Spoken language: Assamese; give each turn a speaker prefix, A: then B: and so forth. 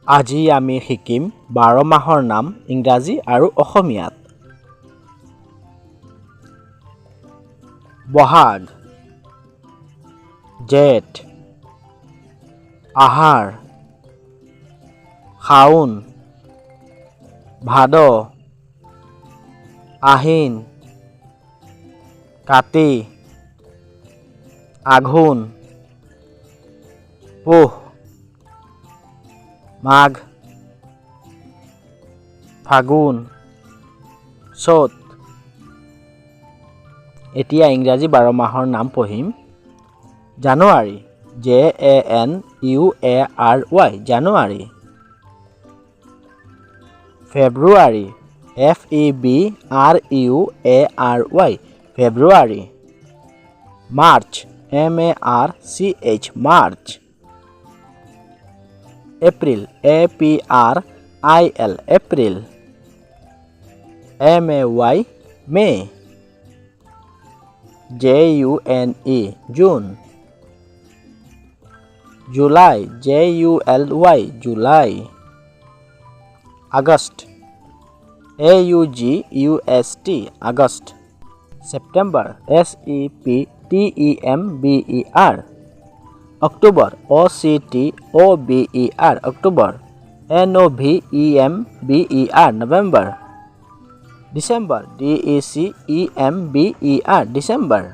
A: আজি আমি শিকিম 12 মাহৰ নাম ইংৰাজী আৰু অসমীয়াত। বহাগ, জেঠ, আহাৰ, শাওণ, ভাদ, আহিন, কাতি, আঘোণ, পুহ, মাঘ, ফাগুন, চ'ত। এতিয়া ইংৰাজী 12 মাহৰ নাম পঢ়িম। জানুৱাৰী, JANUARY, জানুৱাৰী। ফেব্ৰুৱাৰী, FEBRUARY, ফেব্ৰুৱাৰী। মাৰ্চ, MARCH, মাৰ্চ। এপ্ৰিল, APRIL, এপ্ৰিল। MAY, মে। JUNE, জুন। জুলাই, JULY, জুলাই। আগষ্ট, AUGUST, আগষ্ট। ছেপ্টেম্বৰ, SEPTEMBER, অক্টোবৰ, OCTOBER, অক্টোবৰ। NOVEMBER, নৱেম্বৰ। ডিচেম্বৰ, DECEMBER, ডিচেম্বৰ।